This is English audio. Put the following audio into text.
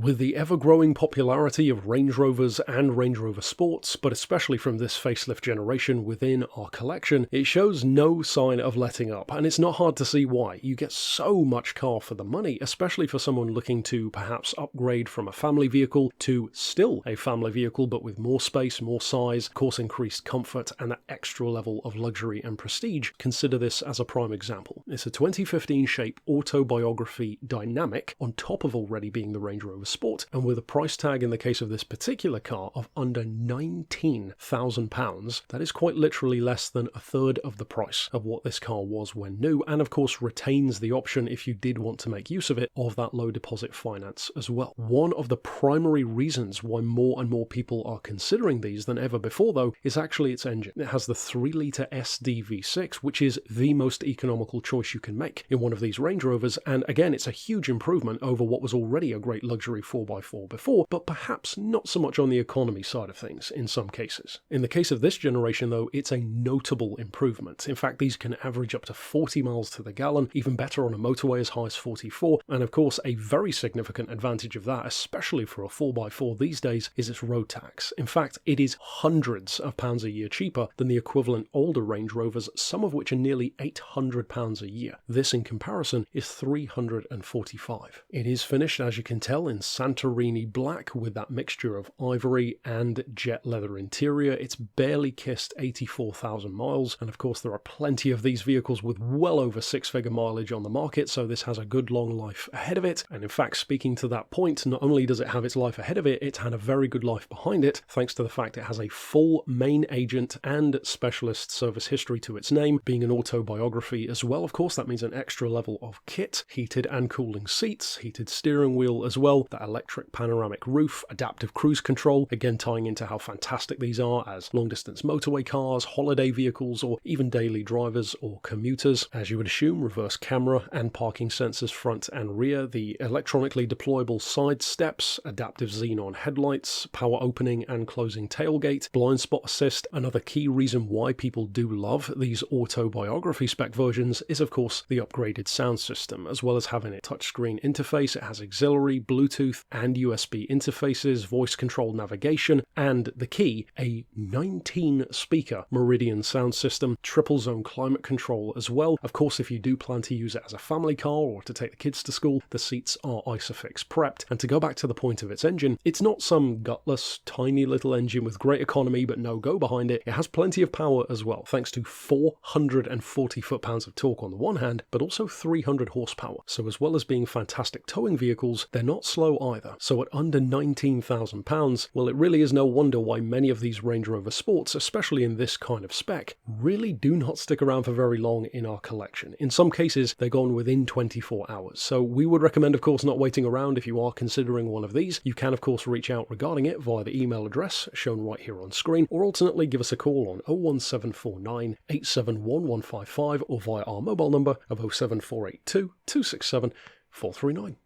With the ever-growing popularity of Range Rovers and Range Rover Sports, but especially from this facelift generation within our collection, it shows no sign of letting up, and it's not hard to see why. You get so much car for the money, especially for someone looking to perhaps upgrade from a family vehicle to still a family vehicle, but with more space, more size, of course increased comfort, and that extra level of luxury and prestige. Consider this as a prime example. It's a 2015 shape Autobiography Dynamic, on top of already being the Range Rover Sport, and with a price tag in the case of this particular car of under £19,000, that is quite literally less than a third of the price of what this car was when new, and of course retains the option, if you did want to make use of it, of that low deposit finance as well. One of the primary reasons why more and more people are considering these than ever before though is actually its engine. It has the 3-litre SD V6, which is the most economical choice you can make in one of these Range Rovers, and again it's a huge improvement over what was already a great luxury 4x4 before, but perhaps not so much on the economy side of things in some cases. In the case of this generation though, it's a notable improvement. In fact, these can average up to 40 miles to the gallon, even better on a motorway as high as 44, and of course a very significant advantage of that, especially for a 4x4 these days, is its road tax. In fact, it is hundreds of pounds a year cheaper than the equivalent older Range Rovers, some of which are nearly £800 a year. This in comparison is £345. It is finished, as you can tell, in Santorini black with that mixture of ivory and jet leather interior. It's barely kissed 84,000 miles, and of course there are plenty of these vehicles with well over 6-figure mileage on the market, so this has a good long life ahead of it. And in fact, speaking to that point, not only does it have its life ahead of it, it's had a very good life behind it, thanks to the fact it has a full main agent and specialist service history to its name, being an autobiography as well. Of course, that means an extra level of kit, heated and cooling seats, heated steering wheel as well, that electric panoramic roof, adaptive cruise control, again tying into how fantastic these are as long-distance motorway cars, holiday vehicles, or even daily drivers or commuters. As you would assume, reverse camera and parking sensors front and rear, the electronically deployable side steps, adaptive xenon headlights, power opening and closing tailgate, blind spot assist. Another key reason why people do love these autobiography spec versions is of course the upgraded sound system. As well as having a touchscreen interface, it has auxiliary, Bluetooth and USB interfaces, voice controlled navigation, and the key, a 19-speaker Meridian sound system, triple zone climate control as well. Of course, if you do plan to use it as a family car or to take the kids to school, the seats are ISOFIX prepped. And to go back to the point of its engine, it's not some gutless, tiny little engine with great economy but no go behind it. It has plenty of power as well, thanks to 440 foot-pounds of torque on the one hand, but also 300 horsepower. So as well as being fantastic towing vehicles, they're not slow either. So at under £19,000, well, it really is no wonder why many of these Range Rover Sports, especially in this kind of spec, really do not stick around for very long in our collection. In some cases, they're gone within 24 hours. So we would recommend, of course, not waiting around if you are considering one of these. You can, of course, reach out regarding it via the email address shown right here on screen, or alternately give us a call on 01749 871155 or via our mobile number of 07482 267 439.